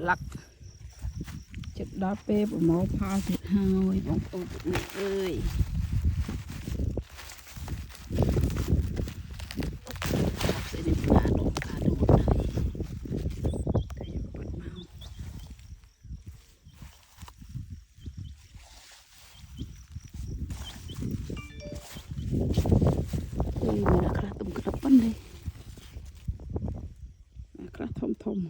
ลักจุดดาเป้บหมอพาเสร็จหายบองตูดนี่เอ้ยเสร็จในปลาดงกาดูดได้แต่ยังปัดเมานี่นะครับตุ่มกระปั้นเลยนะครับทม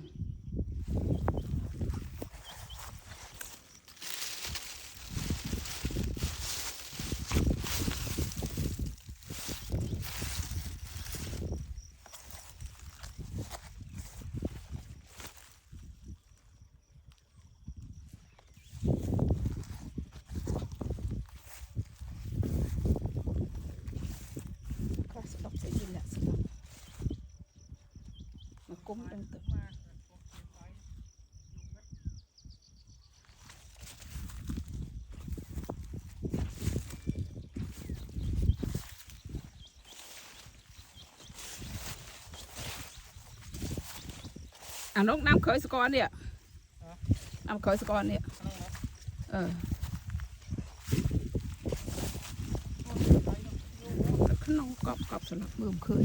กุ้มดังตึกนกน้ำเคยสกอนเนี่ยน้ำเคยสกอนเนี่ยขนมกรอบสลับเบิ่มเคย